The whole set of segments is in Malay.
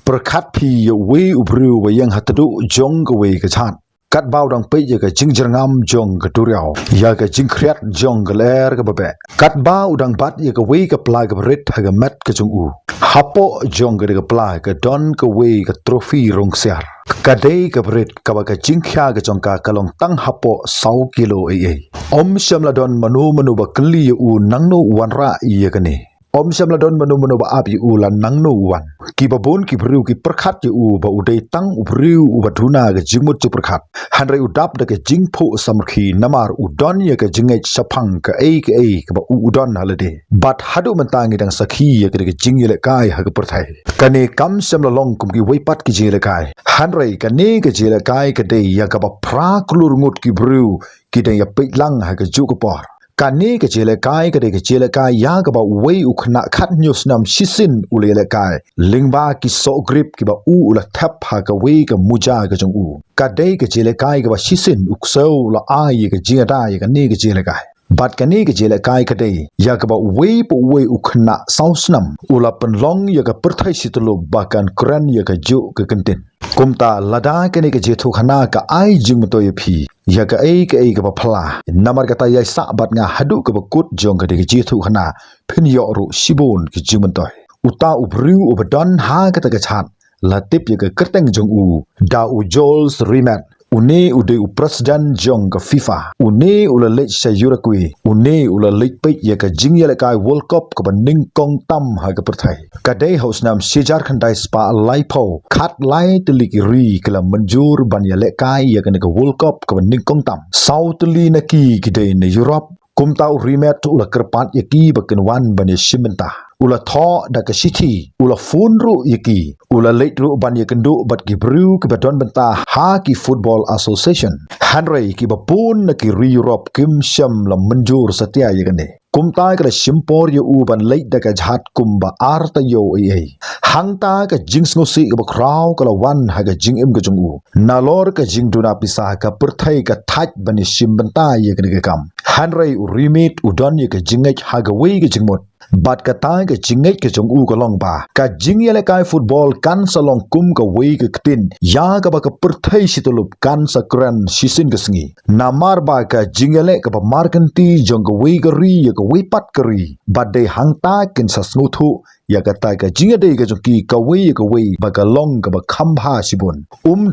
perkat pi we ubru we yang hatadu jong ke we ke chat kat bau dang pe je ke jing jerngam jong ke duriau ya ke jing kriat jong ke ler ke bebe kat bau dang bat ye ke we ke pla ke ret ha ke mat ke jong u hapo jong ke pla ke don ke we ke trofi rong siar kadai ke ret ka ba ke jing kha ke jong ka kalong tang hapo 100 kilo om shamla don manu ba kli u nangno wanra ye ke ni om shamla don manu ba ap yu la nangno wan ki babon ki bru ki perkhat yu ba udai tang ubru u baduna ke jingmut chu perkhat hanrai udap de ke jingpho samkhi namar udon ye ke jingej saphang ke ba udon halade bat hadu mentangi dang sakhi ye ke jing ye le kai ha ke perthai kane kam shamla long kum ki weipat ki je le kai hanrai kane ke je le kai ke de ya ka ba phra klur ngut ki bru ki de ya peitlang ha ke ju ko por kani ke jele kai ke jele kai ya ka ba wei u khna khat news nam shisin ulele kai lingba ki so grip ki ba u la thap ha ka wei ka muja ka jong u ka dei ke jele kai ka ba shisin ukso la a ye ke jinga da ye ka ne ke jele kai bat kani ke jele kai ka dei ya ka ba wei po wei u khna saus nam ula pen long ye ka perthai situlo bakan kran ye ka ju ka kentin kumta lada kani ke je thu khana ka ai jing to ye phi ya ka ba phla namar ka ta ya sa bat nga hadu ka ba kut jong ka de ji thu khana phin yo ru sibon ki jiman toy uta ubru ubadon ha ka ta ka chat la tip ya ka kerteng jong u da u jols rimat une ude u president jong ka FIFA une ula lech sa Uruguay une ula lech pe ya ka jing ya ka world cup ka ban ning kong tam ha ka perthai ka dei haus nam sijar khandai spa laipo khat lai tlik ri kala manjur ban ya le kai ya ka world cup ka ban ning kong tam south li na ki dei na Europe kum tau rimet ula kerpat ya ki bakin wan ban ya shimenta ula tho da ka city ula funru yaki ula leitru ban yakendu bat ki bru ki baton benta ha ki football association hanrei ki bapun na ki Europe kim sham la manjur satya yakane kumta ka simpor ye u ban leit da ka jhat kumba arta yo hangta ka jings ngosi ka kraw ka wan ha ka jing im ka jungu nalor ka jing duna pisa ka perthai ka thaj ban sim benta yakane ka kam hanrei u remit u don ye ka jingej ha ga wei ka jingmot bat ka ta ka jingej ka jong u ka long ba ka jing ye le kai football kan salong kum ka wei ka ktin ya ka ba ka perthai situlup kan sa kran sisin ka sngi namar ba ka jingele ka ba markanti jong ka wei ka ri ya ka wei pat ka ri bat de hangta kin sa snuthu ya ka ta ka jingade ka jong ki ka wei ba ka long ka ba khambha sibun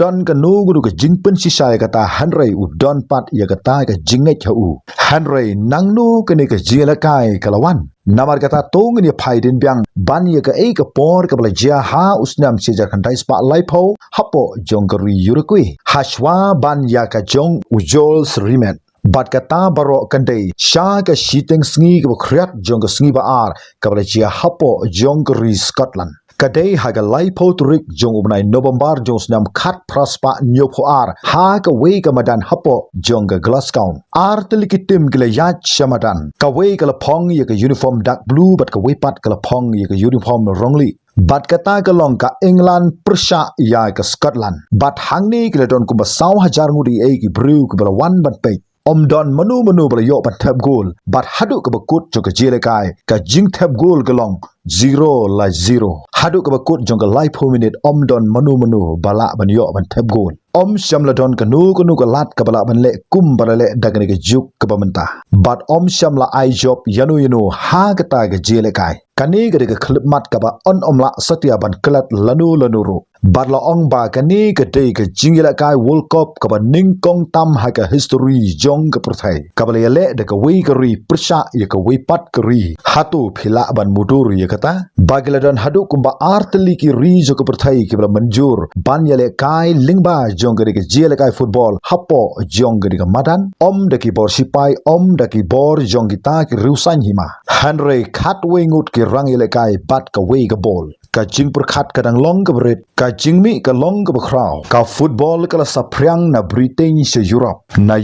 don ka no guru ka jingpen si sai ka ta hanrei u don pat ya ka ta ka jingej ha u hanrei nangnu ka ne ka jela kai kalawan namar kata tong ni phaidin byang ban ye ka ka por ka bla jia ha usnam se jar khandai spa laipo hapo jongri Uruguay hashwa ban ya ka jong ujols rimet bat kata baro kandai sha ka shiteng sngi ka khriat jong ka sngi ba ar ka bla jia hapo jongri Scotland kadai haga laipo turik jong ubnai November jong snam khat praspa nyopho ar ha ka wei ka madan hapo jong ka Glasgow ar telikitim gila yat shamadan ka wei ka lapong ye ka uniform dark blue bat ka wei pat ka lapong ye ka uniform wrongly bat kata ka long ka England Prussia ya ka Scotland bat hangni ka don ku ba 100,000 ngudi ki bru ka bala wan ban pe don manu bala yo ban tab goal bat hadu ka bakut jo ka jele kai ka jing tab goal ka long 0-0 hadu ka bakut jong ka live minute don manu bala ban yo ban tab goal shamla don ka nu ka lat ka bala ban le kum bala le dagane ka juk ka bamenta bat shamla I job yanu ha ka ta ka jele kai kani ka de ka clip mat ka ba omla satya ban klat lanu ro bat la ong ba kani ka de ka jingila kai world cup ka ba ning kong tam ha ka history jong ka prothai ka bala le de ka wei ka ri prsa ye ka wei pat ka ri hatu phila ban mudur ye kata bagladon hadu kumba artli ki ri jo ka prothai ki bala manjur ban ye le kai lingba jong ka de ka jele kai football hapo jong ka de ka madan de ki bor sipai de ki bor jong ki ta ki rusan hima hanrei khat wei ngut ki rang ye le kai bat ka wei ka ball ka jing per khat ka dang long ka bret ka jing mi ka long ka kraw ka football ka la sapriang na Britain se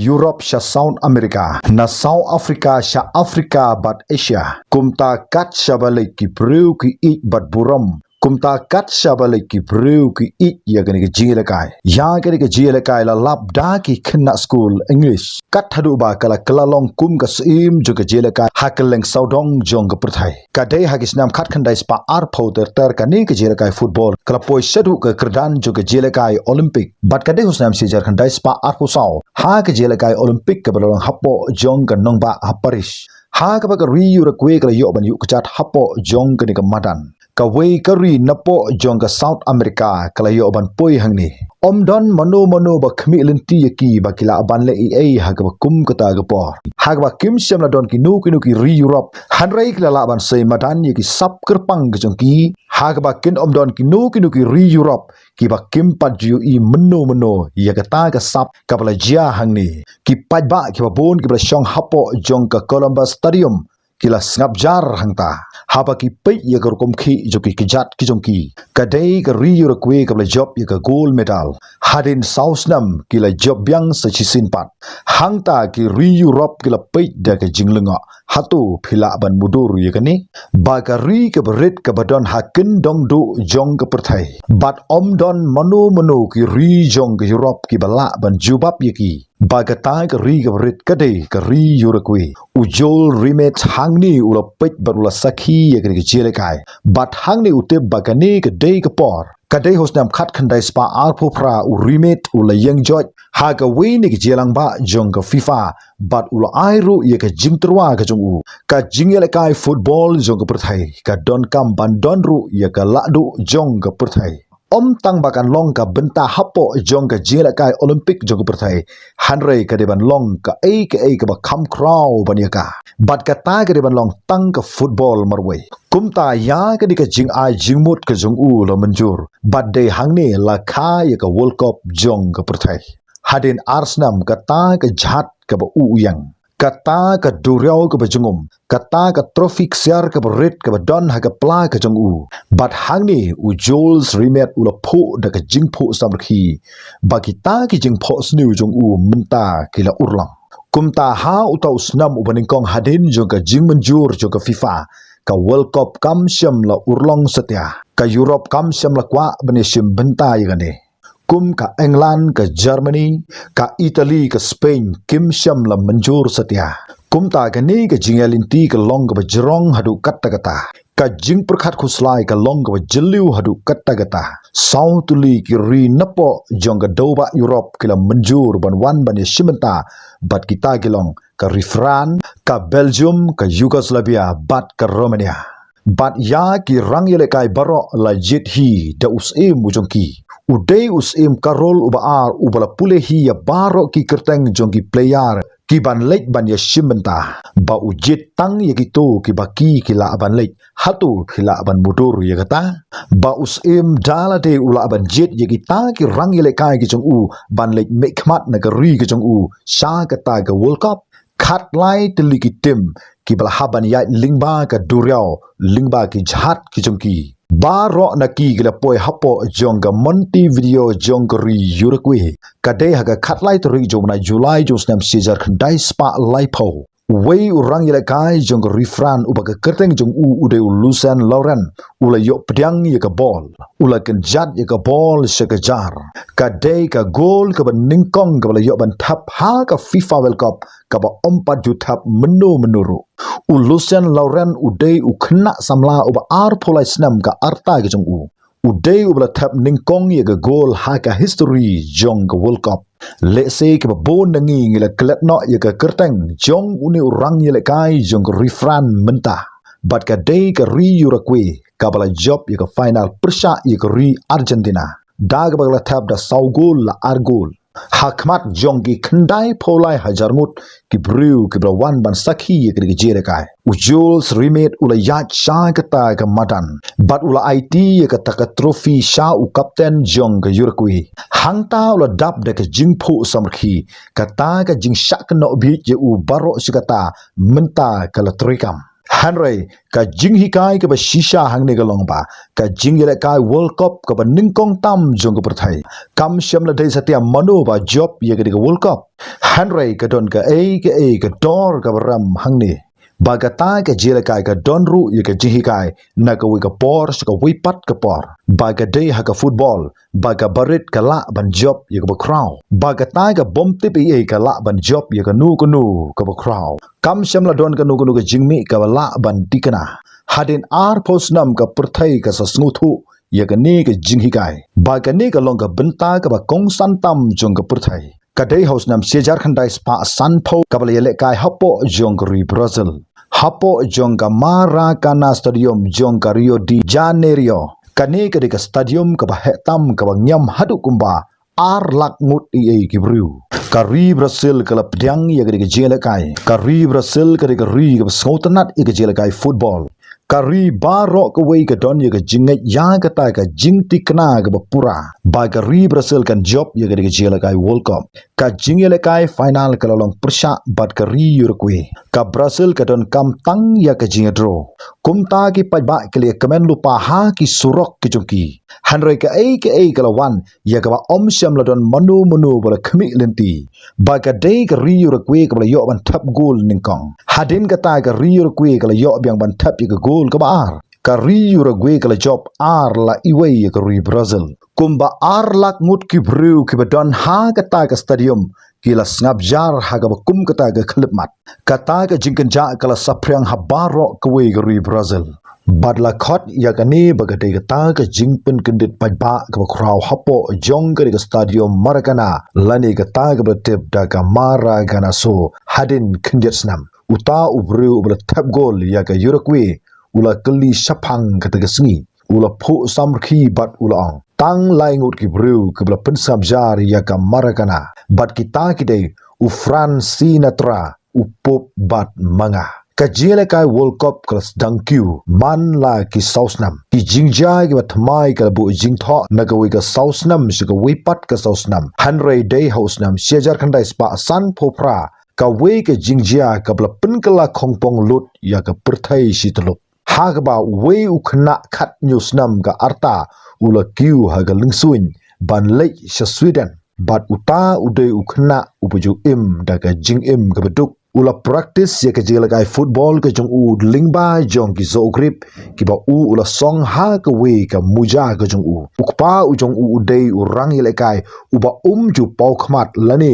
Europe sha South America na South Africa sha Africa bat Asia kumta kat sha balai ki brew ki ik bat buram kumta kat shabalik ki brew ki it ya gani ki jingile kai ya gani ki jingile kai la lap da ki khna school English kat hadu ba kala kala long kum ka sim ju ka jingile kai hakeleng saudong jong ka prathai ka dei ha ki snam khat khandai spa ar phauter ter ka ni ki jingile kai football kala poi sadu ka kerdan ju ka jingile kai Olympic bat ka dei husnam si jar khandai spa ar pu saw ha ka jingile kai Olympic ka balong hapo jong ka nong ba ha Paris ha ka ba ka ri yu ra kwe ka yo ban yu ka chat hapo jong ka ni ka madan ka wei ka ri napo jong ka South America kala yo ban poi hang ni omdon mano ba khmi lenti ki ba kila ban le ai ha ka ba kum ka ta ga por ha ka ba kim sem la don ki nu ki ri Europe hanrai kila la ban sei madan ye ki sap kerpang ka jong ki ha ka ba kin omdon ki nu ki ri Europe ki ba kim pat ju i mano ya ka ta ka sap ka bala jia hang ni ki pat ba ki ba bon ki ba shong hapo jong ka Columbus Stadium kila ngap jar hangta haba ki pe ye gar kom khi jo ki jat ki jong ki kadai ka ri yu kwe ka bla job ye ka gold medal hadin sausnam kila job yang sa chi sin pat hangta ki ri Europe kila pe da ka jinglunga hatu phila ban mudur ye ka ni ba ka ri ka bret ka badon hakin dong du jong ka perthai bat om don mano ki ri jong ka Europe ki bala ban jubab ye ki Bagatai ka ri ka rit ka de ka ri yurakwi ujol rimet hangni ula pek barula sakhi ya ka jele kai bat hangni ute bagane ka de ka por ka de hosnam khat khandai spa ar phopra u rimet ula yang joj ha ka we ni ka jelang ba jong ka FIFA bat ula airu ya ka jingtrwa ka jong u ka jingele kai football jong ka perthai ka don kam ban don ru ya ka ladu jong ka perthai om tang bakan long ka benta hapo jong ka jela kai Olympic jong perthai hanrei ka deban long ka ba kham kraw bania ka bat ka ta ka deban long tang ka football marwei kumta ya ka di ka jing ai jingmut ka jong u lo manjur bat de hangne la kha ya ka World Cup jong ka perthai hadin Arsenal ka ta ka jhat ka ba u yang kata ka duriau ka bajungum kata ka trophy ksiar ka red ka don ha ka pla ka jong u bat hangni u Jules Rimet u la pho da ka jing pho samrkhi ba kita ki jing pho snu jong u menta kila urlang kumta ha utau snam u baning kong hadin jong ka jing manjur jong ka FIFA ka World Cup kam syam la urlang setia ka Europe kam syam la kwa bani sim benta yagane kum ka England ka Germany ka Italy ka Spain kim syam la manjur setia kum ta ka ni ka jingalinti ka long ka bajrong hadu katta kata ka jing perkhat khuslai ka long ka bajliu hadu katta kata sautuli ki ri napo jong ka doba Europe kila manjur ban wan ban shimenta bat kita kilong ka Rifran ka Belgium ka Yugoslavia bat ka Romania bat ya ki rang yele kai baro la jit hi da us e mujong ki udai us im karol ubaar ubala pule hi ya baro ki kerteng jongki player ki ban lek ban ya shimenta ba ujit tang ya gitu ki baki ki la ban lek hatu ki la ban mudur ya kata ba us im dala de ula ban jit ya kita ki rang yele kai ki jong u ban lek mekmat na ri ki jong u sha kata ga World Cup khat lai tili ki tim ki bala haban ya lingba ka duriao lingba ki jhat ki jong ki Baro na ki gila poi hapo jonga Montevideo jonga ri yurakwe kadai haga khatlai tori jomna July josnam sejar khandai spa laipo wei urang yela kai jonga Rifran ubaga kerteng jong u ude Lucien Laurent ula yo pediang ye ka ball ula kan jat ye ka ball sekajar kadai ka gol ka ningkong ka bala yo ban thap ha ka FIFA World Cup ka ba ompat ju thap menuru u Lucien Laurent ude u khna samla uba ar pholai snam ka arta ke jong u ude ubla thap ningkong ye ka gol ha ka history jong ka World Cup le se ke ba bon nangi ngila klet no ye ka kerteng jong uni urang ye le kai jong Rifran menta bat ka dei ka ri yurakwe ka bala job ye ka final persha ye ka ri Argentina dag bagla thap da saw gol la ar gol hakmat jongki khandai pholai hajar mut ki brew ki bra wan ban sakhi ye ki jere kai ujuls rimet ula yat sha kata ka madan bat ula IT ye kata ka trophy sha u captain jong ka yurkui hangta ula dap de ka jingpho samrkhi kata ka jing shak no bi je u baro sikata menta kala trikam Hanrei ka jing hikai ka ba shisha hangne ka long ba ka jing yele kai World Cup ka ba ningkong tam jong ka perthai kam syam la dei satia mano ba job ye ka World Cup Hanrei ka don ka dor ka ram hangne Bagata ke jele kai ka donru ye ke jihi kai na ka wi ka por ka wi pat ka por. Bagade ha ka football, baga barit ka la ban job ye ka ba crow. Bagata ka bom tip ye ka la ban job ye ka nu ka ba crow. Kam sham la don ka nu ka jingmi ka ba la ban dikana. Hadin ar posnam ka perthai ka sa snuthu ye ka ne ka jinghi kai. Baga ne ka long ka benta ka ba kong santam jong ka perthai. Kadai house nam sejar khandai spa sanpho ka ba le kai hapo jong ri Brazil. Hapo jong ka Maracanã Stadium jong ka Rio de Janeiro. Kane ka de ka stadium ka ba hetam ka ba nyam hadu kumba ar lak ngut ki bru. Ka ri Brazil ka la pdyang ye ka de ka jele kai. Ka ri Brazil ka de ka ri ka skotanat ye ka jele kai football. Kari barok ke wei ke don ye ke jinget ya ke ta ke jing tikna ke bapura ba ke ri Brazil kan job ye ke jela kai World Cup ka jingele kai final ke long persha bat ke ri Uruguay ka Brazil ke don kam tang ya ke jinget draw kumta ki pajba ke le kemen lupa ha ki surok ke jongki hanrei ke ke lawan ya ke ba om syam la don manu bola khmi lenti ba ke dei ke ri Uruguay ke yo ban tap goal ningkong hadin ke ta ke ri Uruguay ke yo biang ban tap ye ke goal ka baar ka ri Uruguay ka la job ar la iway ka ri Brazil kumba ar lak ngut ki bru ki badon ha ka ta ka stadium ki la snap jar ha ka kum ka ta ka klip mat ka ta ka jingkan ja ka la saprang ha baro ka way ka ri Brazil badla khot ya ka ne ba ka te ka ta ka jingpen kendit pajba ka kraw hapo jong ka stadium Maracanã lani ka ta ka tep da ka Maracanã so hadin khinjet snam uta ubru ubla tap goal ya ka Uruguay ula keli sapang kata kesengi ula phu samrki bat ula ong tang lai ngut ki bru ke bla pensam jar ya ka Maracanã bat kita kidai u Sinatra u pop bat manga ka jele kai World Cup klas dangkyu man la ki sausnam ki jingja ki batmai ka bu jingtho na ka wi ka sausnam shi ka wi pat ka sausnam hanrei day hausnam sejar khandai spa san phopra ka wi ka jingjia ka bla penkala khongpong lut ya ka perthai situlup hagba wi ukhna khat newsnam ka arta ula kiu haga lingsuin ban lei sha Sweden bat uta ude ukhna upuju im da ka jing im ka beduk ula practice ya ka jela kai football ka jong u lingba jong ki zo grip ki ba u ula song ha ka we ka muja ka jong u ukpa u jong u ude u rang yele kai u ba ju pau khmat lane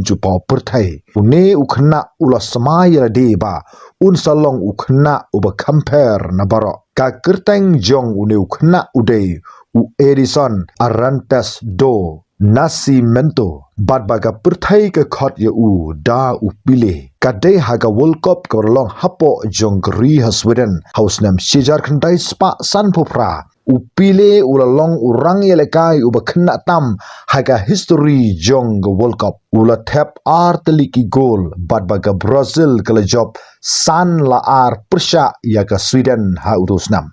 ju pau perthai une ukhna ula sama ya de ba un salong ukhna u ba compare na baro ka kerteng jong une ukhna ude u Edison Arantes do Nascimento bat baga perthai ke khot ye u da u pile kadai haga World Cup ka long hapo jongri ha Sweden hausnam sejar khandai spa san phopra u pile ula long urang ye lekai u bakhna tam haga history jong World Cup ula tap artli ki goal bat baga Brazil kala job san la ar persha ya ka Sweden ha udusnam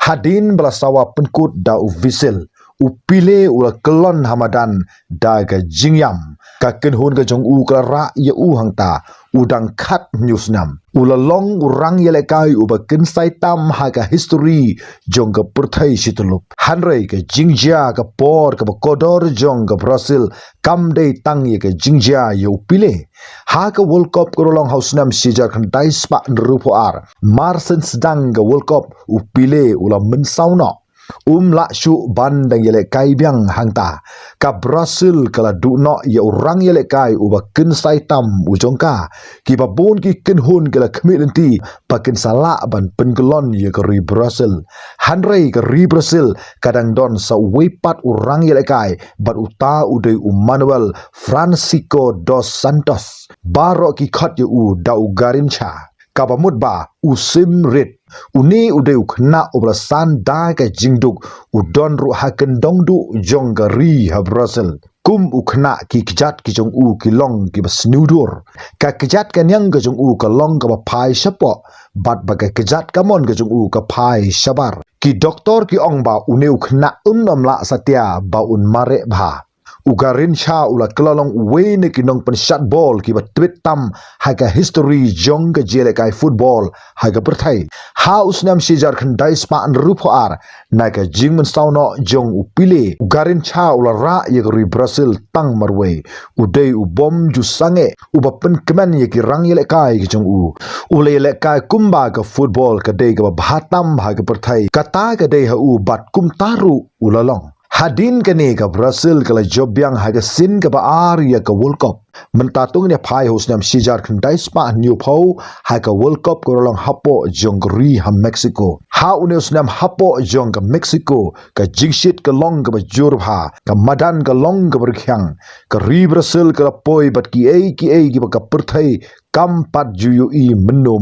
hadin balasawa penkut da u visil upile ula kelon hamadan daga jingyam ka kenhun ka jong u ka ra ye u hangta udang khat newsnam ula long urang ye lekai uba kensai tam ha ka history jong ka perthai situlup hanrei ka jingjia ka por ka kodor jong ka Brazil kam dei tang ye ka jingjia ye upile ha ka World Cup ko long hausnam sijar kan dai spa nrupo ar marsen sedang ka World Cup upile ula mensauno la shu bandang yele kai biang hangta ka Brazil kala du no ye orang yele kai uba kin sai tam ujongka ki ba bon ki kin hun kala khmilenti pakin sala ban pengelon ye ka ri Brazil hanrei ka ri Brazil kadang don sa wepat orang yele kai bat uta ude Manuel Francisco dos Santos baro ki khat ye u da u garincha kabamut ba usim rit uni ude ukna obrasan da ka jingduk udon ru haken dongdu jonggari ha Brazil kum ukna ki kijat ki jong u ki long ki basnudur ka kijat kan yang ka jong u ka long ka pai shapo bat ba ka kijat ka mon ka jong u ka pai shabar ki doktor ki ong ba uni ukna unnam la satya ba un mare bha ugarin cha ula kelalong we ne kinong pensat ball ki ba tweet tam haga history jong ga jele kai football haga perthai ha usnam si Jharkhand dai spa an rupo ar na ka jingman sauno jong upile ugarin cha ula ra ye ri Brazil tang marwe udei u bom ju sange u ba pen kemen ye ki rang yele kai ki jong u ule yele kai kumba ka football ka dei ka bhatam haga perthai kata ka dei ha u bat kum taru ulalong hadin kene ka Brazil kala jobyang haga sin ka ba ya ka World Cup mentatung ne phai hosnam si Jharkhand dai spa new pho haga World Cup ko long hapo jongri ha Mexico ha uneusnam hapo jong ka Mexico ka jingshit ka long ka jurha ka madan ka long ka berkhyang ka ri Brazil ka poi bat ki ba ka perthai kam pat juyu i meno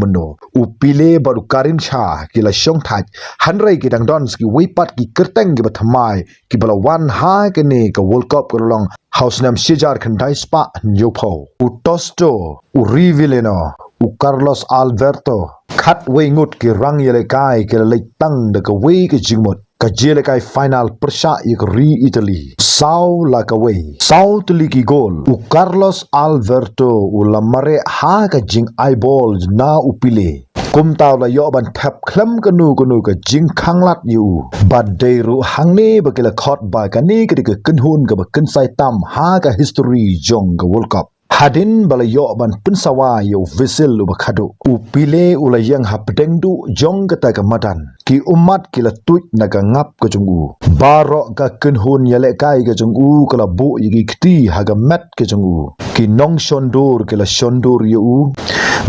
upile baru karin cha kila shong thaj hanrai ki dang don ki weipat ki kerteng ki bathamai ki bala wan ha ke ne ka World Cup ko long house nam si Jharkhand dai spa nyopho u tosto u rivileno u Carlos Alberto khat wei ngut ki rang yele kai ki le tang de ka wei ki jingmot ka jele kai final persha ik ri Italy sau la ka wei sau tuli ki gol u Carlos Alberto u lamare ha ka jing eyeball na upile kum taw la yo ban thap khlam kanu ka jing khanglat yu bad day ru hangne ba kila khot ba ka ni ka kunhun ka ba kun sai tam ha ka history jong ka World Cup hadin bala yo ban punsawa yo visil u bakhadu upile ula yang hapdengdu jong ka ta ka madan ki umat kila tuit naga ngap ka jungu baro ka kunhun yale kai ka jungu kala bu yigi kti haga mat ka jungu ki nong shondur kila shondur yu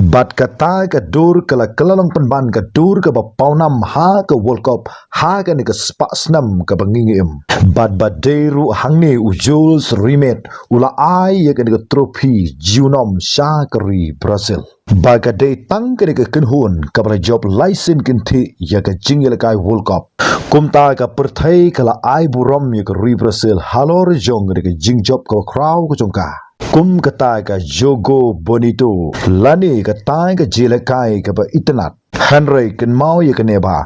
bat kata ka dur kala kalalong penban ka dur ka ba paunam ha ka World Cup ha ka ni ka spasnam ka bangingim bat baderu hangne u Jules Rimet ula ai ya ka ni ka trophy junom shakri Brazil baga day tang ka ni ka kunhun ka bra job license kinti ya ka jingle kai World Cup kumta ka perthai kala ai burom ya ka ri Brazil halor jong ka jing job ka crowd ka jongka kum kata ka jogo bonito lani ka tai ka jile kai ka ba itnat hanrei kan mau ye ka neba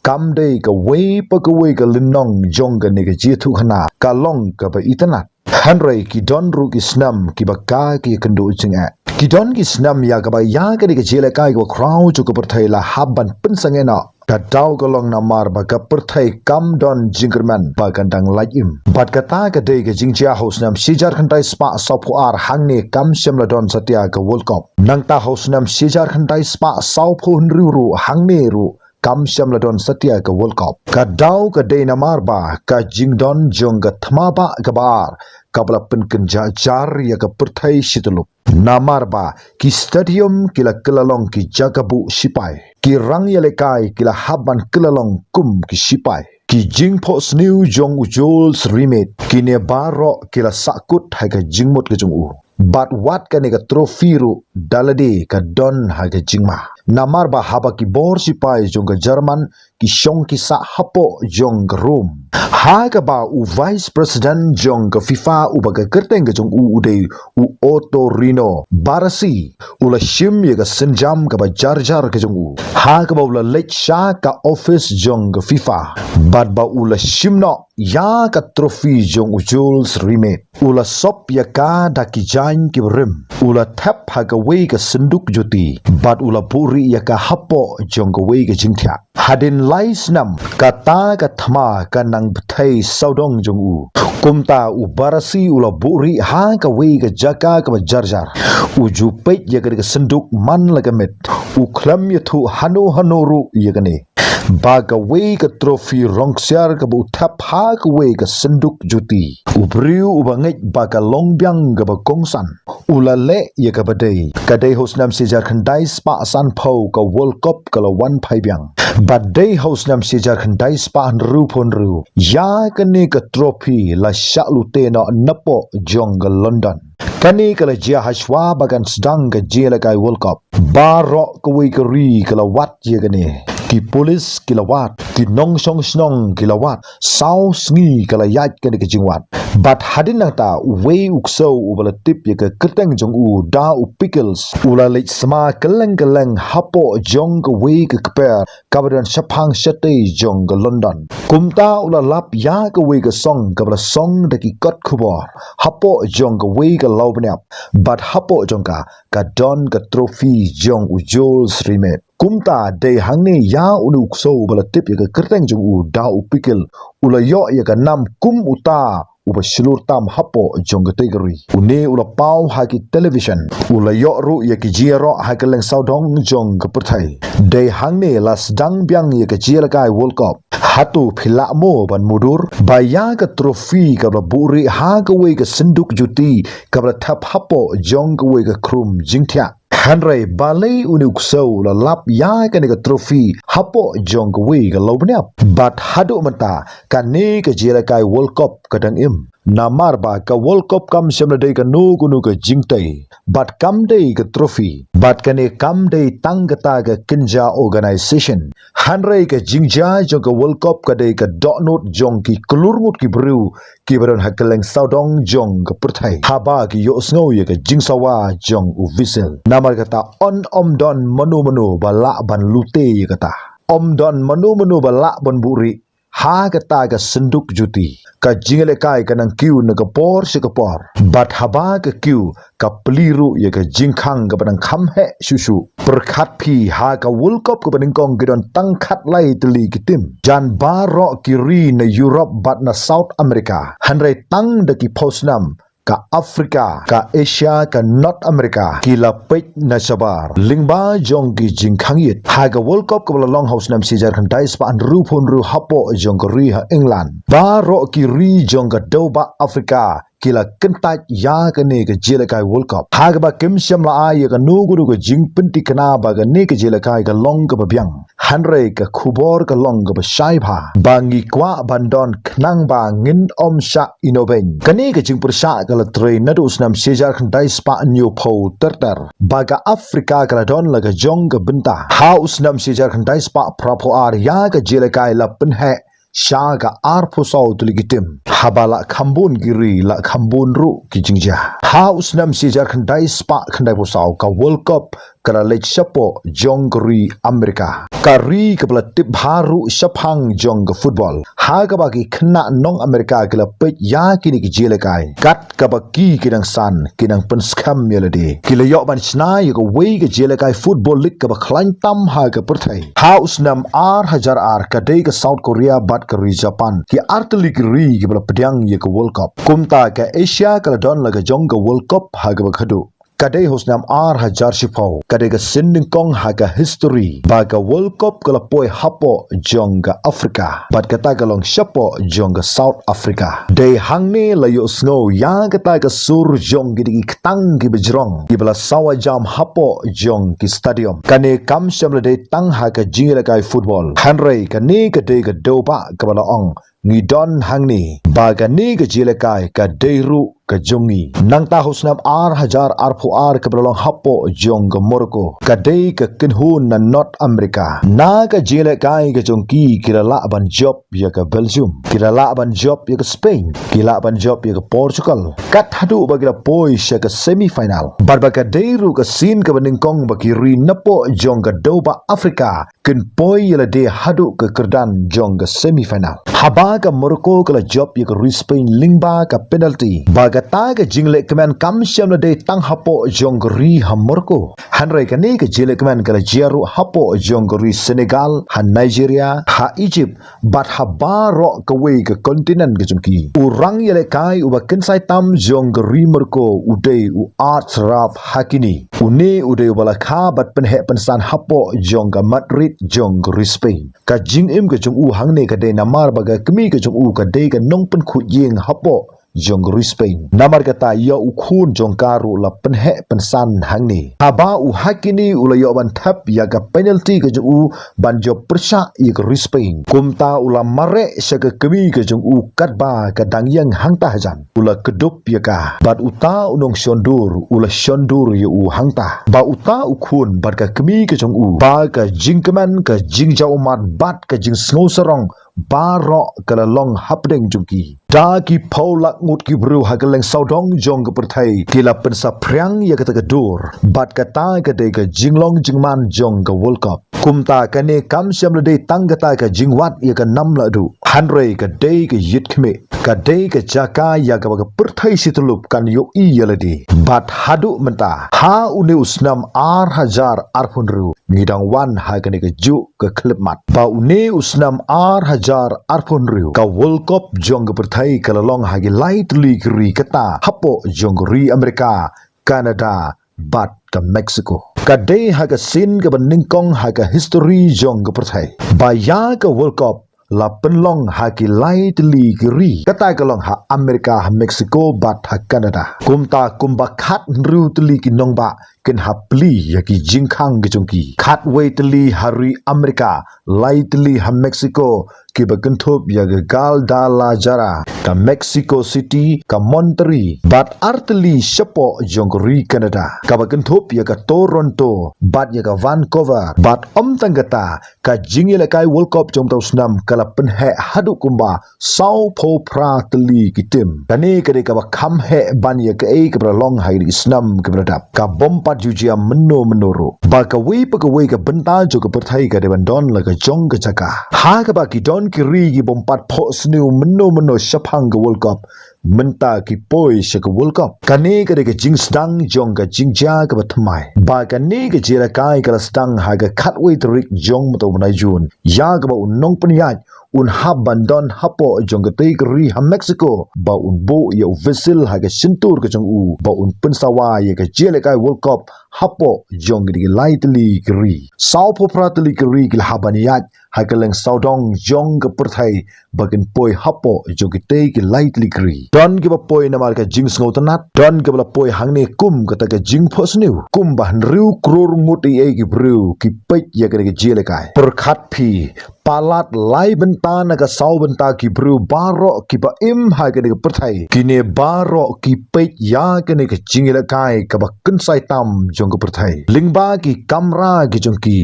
kam dei ka wei pa ka wei ka linong jong ka ne ka jitu khana ka long ka ba itnat hanrei ki don ru ki snam ki ba ka ki kandu chinga ki don ki snam ya ka ba ya ka ne ka jile kai ka crowd chu ka perthai la haban pun sangena ka daw ka long na mar ba ka perthai kam don jingerman ba kandang lajim bat kata ka dei ka jingchia house nam si Jharkhand dai spa sapu ar hangne kam shemla don satya ka World Cup nangta house nam si Jharkhand dai spa saupu ru hangne ru kam shemla don satya ka World Cup ka daw ka dei na mar ba ka jingdon jong ka thma ba ka bar kabla penken jar ya ka perthai shitulup namar ba ki stadium kila kelalong ki jagabu sipai ki rang yale kai kila haban kelalong kum ki sipai ki jingpo sniu jong u Jules Rimet ki ne baro kila sakut hai ka jingmot ke jong u bat wat ka ne ka trophy ru dalade ka don hai ka jingma namar ba haba ki bor sipai jong ka Jerman ki shong ki sa hapo jong ka Rome ha ka ba u vice president jong ka FIFA u ba ka kerteng ka jong u udei u Otto Rino Barasi ula shim ye ka senjam ka ba jar ka jong u ha ka ba ula lech sha ka office jong ka FIFA bat ba ula shim no ya ka trophy jong u Jules Rimet ula sop ya ka daki jain ki rim ula tap ha ka wei ka senduk juti bat ula puri ya ka hapo jong ka wei ka jingthya hadin lais nam kata ka thma ka nang bthai saudong jong u kumta u Barasi ula buri ha ka wei ka jaka ka jar u ju peit ya ka senduk man la ka met u khlam ya thu hano ru ya ka ne baga wei ka trophy rongsiar ka bu thap ha ka wei ka senduk juti u briu u bangai baga longbyang ka ba kongsan ula le ya ka badai ka dei hosnam si Jharkhand dai spa san phau ka World Cup ka la wan phai byang badai hosnam si Jharkhand dai spa ru phon ru ya ka ne ka trophy la shalu te no napo jong ka London kani kala jia hashwa bagan sedang ka jela kai World Cup baro ka wei ka ri kala wat ye ka ne ki polis kilawat ki nong song snong kilawat sau sngi kala yat ka ne ka jingwat But hadin nang ta wei ukso ubala tip ye ke keteng jong u da u pickles ula lech sma keleng hapo jong ke wei ke keper kabadan shapang shate jong ke London. Kumta ula lap ya ke wei ke song kabla song de ki kot kubor hapo jong ke wei ke lau bnyap. But hapo jong ka don ke trophy jong u Jules Rimet. Kumta de hangne ya unu ukso ubala tip ye ke keteng jong u da u pickle ula yo ye ke nam kum uta uba shilur tam hapo jong kategori une ula pau haki television ula yo ru ye ki jiero haki leng saudong jong kaperthai de hangne las dang byang ye ki jiela kai world cup hatu phila mo ban mudur baya ka trophy ka buri ha ka we ka sinduk juti ka thap hapo jong ka we ka krum jingthya Henry balai unuk so la lap ya ka ne ka trophy hapo jong ka we ka lobnya but hadu mata ka ne ka jela kai world cup ka dang im namar ba ka world cup kam semna dei ka nu kunu ka jingtai but kam dei ka trophy but ka ne kam dei tang ka ta ka kinja organization Henry ka jingja jong ka world cup ka dei ka dot note jong ki klurmut ki bru ki baron hakeleng saudong jong ka perthai haba ki yo sngo ye ka jingsawa jong u visel namar kata on om don manu bala ban lute ye kata om don manu bala ban buri ha kata ka senduk juti ka jingele kai ka nang kiu na ka por se ka por bat haba ka kiu ka peliru ye ka jingkhang ka panang kham he susu perkhat phi ha ka world cup ka paning kong gidon tang khat lai teli kitim jan baro kiri na Europe bat na South America hanrai tang de ki posnam ka Afrika, ka Asia, ka North America, kila pek na sabar. Lingba jong ki jingkhang yit. Haga World Cup kabla long house nam si jar khandai spa an ru phun ru hapo jong ka ri ha England. Ba ro ki ri jong ka doba Afrika. Kila kentaj ya ka ne ka jela kai World Cup. Haga ba kim syam la ai ka nu guru ka jing pinti kana ba ka ne ka jela kai ka long ka babyang. Hanrei ka khubor ka long ka ba shai bha. Bangi kwa bandon knang ba ngin om sha inoben. Kani ka jing pur sha ka la train na du snam sejar khandai spa new po terter. Baga Afrika ka la don la ka jong ka binta. Ha usnam sejar khandai spa prapo ar ya ka jela kai la penhe. Syaga arpo sau tuligitim habala khambun giri la khambun ru kijingja ha usnam sijar khandai spa khandai po sau ka world cup kala lech sapo jong gri Amerika kari kapla tip haru saphang jong ka football ha ka bagi khna nong Amerika kala pet ya kini ki jele kai kat ka bagi kinang san kinang penskam melody kila yok ban sna ye ka wei ka jele kai football league ka ba khlan tam ha ka perthai ha usnam ar hajar ar ka dei ka South Korea bat ka ri Japan ki arteli ki ri ki bala pedang ye ka world cup kumta ka Asia ka don la ka jong ka world cup ha ka ba khadu kadai hosnam ar hajar shipau kadai ka sinding kong haga history baga world cup kala poi hapo jonga Afrika bat kata kalong shapo jonga South Africa dei hangne layo snow ya kata ka sur jong gidi tang ki bejrong ki bala sawa jam hapo jong ki stadium kane kam shamla dei tang haga jingla kai football hanrei kane ka dei ka doba ka bala ong ngidon hangni baga ni ka jilekai ka deiru ka jongi nang ta husnam ar hajar arphu ar ka belong hapo jong ka Morocco ka dei ka kinhun na North America na ka jilekai ka jongki kirala ban job ya ka Belgium kirala ban job ya ka Spain kirala ban job ya ka Portugal kat hadu bagila poi sya ka semi final barba ka deiru ka sin ka beningkong bagi ri napo jong ka doba Afrika kin poi ya de hadu ka kerdan jong ka semi final haba ka Morocco ka job ya ka Spain lingba ka penalty bagata ka jingle kemen kam syam la de tang hapo jong ri ha Morocco hanrai ka ne ka jile kemen ka jiaru hapo jong ri Senegal ha Nigeria ha Egypt bat ha baro ka we ka kontinent ka jumki urang yele kai uba kensai tam jong ri Morocco udai u art rap hakini une udai bala kha bat pen he pensan hapo jong ka Madrid jong ri Spain ka jing im ka jong u hangne ka de namar baga kemi ka jong u ka de ka nong pen khu yeng hapo jong ri Spain namar kata ya ukhun jong karu la penhe pensan hangni haba u hakini ula yo ban thap ya ka penalty ka jong u ban jo persha ya ka ri Spain kumta ula mare sya ka kemi ka jong u kat ba ka dang yang hangta hajan ula kedup ya ka bat uta unong shondur ula shondur ya u hangta ba uta ukhun bat ka kemi ka jong u ba ka jingkeman ka jingjau mat bat ka jing sngo sarong barok kala long hapdeng jungki da ki paulak ngut ki bru hageleng saudong jong ke perthai kila pensa priang ya kata kedur bat kata kade ke jinglong jingman jong ke world cup kumta kane kam syam lede tang kata ke jingwat ya ke nam ladu hanrei ke dei ke yit khme ka dei ke jaka ya ke perthai situlup kan yo i ya lede bat hadu menta ha une usnam ar hajar arpun ru ngidang wan ha kane ke ju ke klip mat ba une usnam ar hajar arpun ru ka world cup jong ke perthai kalalong hagi light ligri kata hapo jonggri Amerika Canada bat ke Mexico kadai haga sin ke beningkong haga history jong ke perthai baya ke world cup la penlong hagi light ligri kata kalong ha Amerika ha Mexico bat ha Canada kumta kumbakat ru teli kinong ba ken hapli yaki jingkhang ke jongki khat wei teli hari Amerika light teli ha Mexico ki bagenthop ya gal dala jara ka Mexico City ka Monterrey bat arteli sepo jongri Canada ka bagenthop ya ka Toronto bat ya ka Vancouver bat tanggata ka jingile kai World Cup jong tau snam kala penhe hadu kumba Sao Po pra teli kitim kane kade ka kham he ban ya ka e ka long hai snam ka bradap ka bompat jujia menoro ba ka wei pa ka wei ka benta jo ka perthai ka deban don la ka jong ka chaka ha ka ba ki don kiri ki bompat pho sniu meno shapang ke World Cup menta ki poi se ke World Cup kane ke jing stang jong ka jingja ka bathmai ba kane ke jera kai ka stang ha ka khatwei trik jong mato banai jun ya ka ba unong paniat un hab bandon hapo jong ke kiri ha Mexico ba un bo ya vessel ha ka sintur ke jong u ba un pensawa ya ka jela kai World Cup hapo jong ke lightly kiri Sao Po pratli kiri ki habaniat hakeleng saudong jong ke perthai bagen poi hapo jong ke lightly kiri don ke ba poi namar ka jing sngo tanat don ke ba poi hangne kum kata ka jing phosniu kum ban riu kror ngut e ki bru ki pet ya ke jele kai perkhat phi palat lai benta na ka sau benta ki bru baro ki ba im ha ke perthai kine baro ki pet ya ke ne ka jingile kai ka ba kensai tam jong ke perthai lingba ki kamera ki jong ki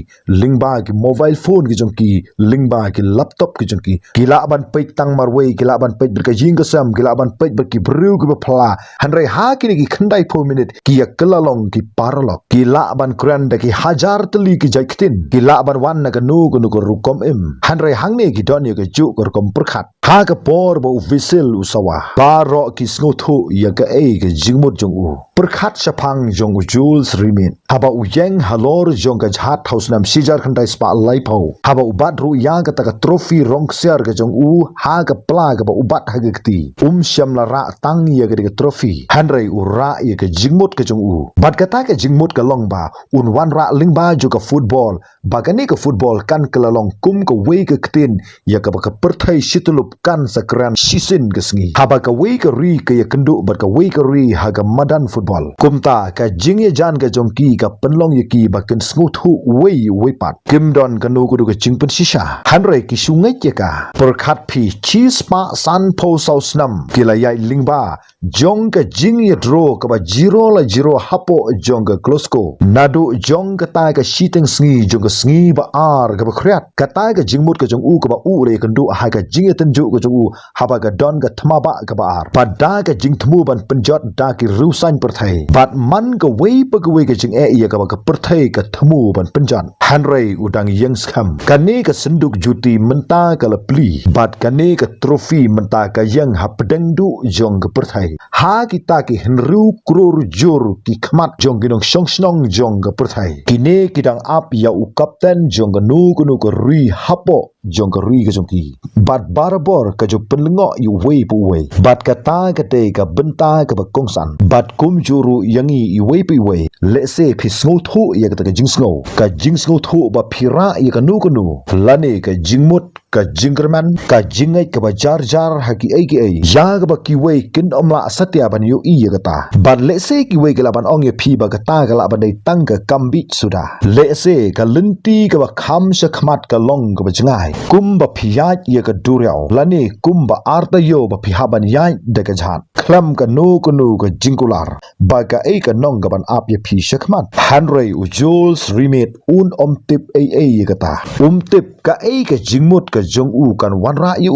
lingba ki mobile phone ki jong ki lingba ki laptop ki jong ki kila ban pet tang marwei kila ban pet ber ka jing ka sam kila ban pet ber ki bru ki ba phla hanrai ha ki ki khandai 4 minute ki ya kelalong ki paralok kila ban kran da ki hajar teli ki jaiktin kila ban wan na ka nu ko rukom im hanrai hangne ki don ya ka ju ko kom perkhat ha ka por bo visil usawa baro ki snothu ya ka e ka jingmut jong u perkhat sapang jong u Jules Rimin haba u yeng halor jong ka jhat house nam sijar khandai spa lai pau haba u bat ru ya ka ta ka trophy rong share ka jong u ha ka pla ka ba u bat ha ka ti syam la ra tang ya ka trophy hanrai u ra ya ka jingmut ka jong u bat ka ta ka jingmut ka long ba un wan ra ling ba jo ka football ba ka ni ka football kan ka long kum ka wei ka ktin ya ka ba ka perthai situlup kan sakran sisin ka sngi haba ka wei ka ri ka ya kendu bat ka wei ka ri ha ka madan football kumta ka jing ya jan ka jong ki ka penlong ya ki ba ken sngu thu wei pat kim don ka nu ku du ka jing pen shisha hanrai ki sungai ya ka perkhat phi cheese pa san po sau snam kila ya lingba jong ka jing ya draw ka ba 0-0 hapo jong ka klosko nadu jong ka ta ka shiteng sngi jong ka sngi ba ar ka ba khriat ka ta ka jingmut ka jong u ka ba u re kan du ha ka jing ya tenju ka jong u haba ka don ka thma ba ka ba ar pada ka jing thmu ban penjot da ki rusan perthai bat man ka wei pa ka wei ka jing e ya ka ba ka perthai ka thmu ban penjan hanrai udang yang skam kane ka senduk juti menta ka la pli bat kane ka trophy menta ka yang ha pedeng du jong ka perthai ha kita ki henru kror jur ki khmat jong ginong songsnong jong ka perthai kine kidang ap ya u kapten jong ka nu ko ri hapo jong ka ri ka jong ki bat barabor ka jo penlengo yu wei pu wei bat ka ta ka te ka benta ka ba kongsan bat kum juru yangi yu wei pu wei le se phi sngo thu ya ka jing sngo thu ba phira ya ka nu lane ka jingmut ka jingkerman ka jingai ka ba jar haki ai ya ka ba ki wei kin omla satya ban yu i ya ka ta bat le se ki wei ka la ban ong ye phi ba ka ta ka la ban dai tang ka kambi suda le se ka linti ka ba kham sha khmat ka long ka ba jingai kum ba phiyat ya ka duryao lane kum ba arta yo ba phi haban yai de ka jhat khlam ka nu ka jingkular ba ka ai ka nong ka ban ap ye phi shakhmat hanrei u Jules Rimet un tip ai ya ka ta tip ka ai ka jingmut ka ke jong u kan wanra yu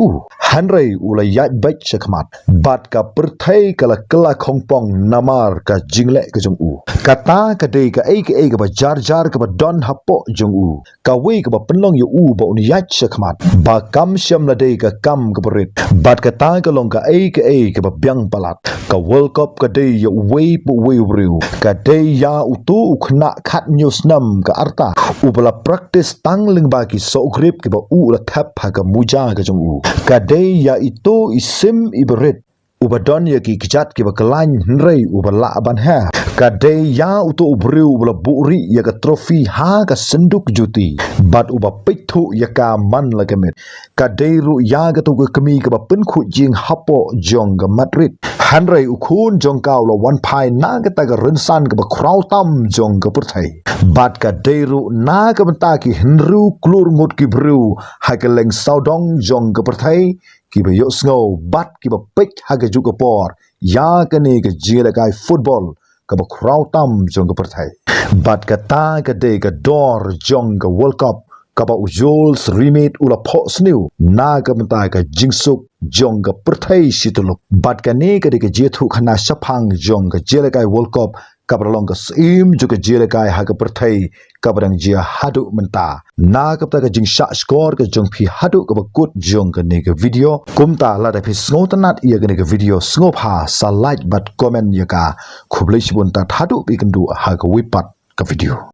hanrei ula yat baik sekmat bat ka perthai kala kala khongpong namar ka jingle ke jong u kata ka dei ka ei ka ba jar jar ka ba don hapo jong u ka wei ka ba penlong yu u ba un yat sekmat ba kam syam la dei ka kam ka berit bat ka ta ka long ka ei ka ba byang palat ka world cup ka dei yu wei pu wei riu ka dei ya utu khna khat news nam ka arta ubala practice tang ling ba ki so grip ke ba u la thap ha ka muja ka jong u ka dei ya itu isim iberit ubadon ya ki kijat ki ba klan hnrei ubala ban ha ka dei ya utu ubriu ubala buri ya ka trophy ha ka senduk juti bat uba pithu ya ka man la ka met ka dei ru ya ka tu ka kami ka ba pen khu jing hapo jong ka Madrid hanrei ukhun jong kaw lo wan phai na ka ta ka rinsan ka ba kraw tam jong ka purthai bat ka dei ru na ka banta ki hinru klur ngut ki bru ha ka leng saudong jong ka purthai ki ba yo sngo bat ki ba pek ha ka ju ka por ya ka ne ka jira kai football ka ba kraw tam jong ka purthai bat ka ta ka dei ka dor jong ka world cup ka ba ujol remit ula pho sniu na ka banta ka jingsuk jong ka purthai situluk bat ka ne ka de ka jethu khana saphang jong ka jira kai world cup kabralong ka sim juga jira kai ha ka perthai kabrang jia hadu menta na ka ta ka jing sha score ka jong phi hadu ka bakut jong ka ne ka video kumta la da phi sngotanat ia ka ne ka video snop ha sa like but comment ya ka khublei sibun ta hadu pi kandu ha ka wipat ka video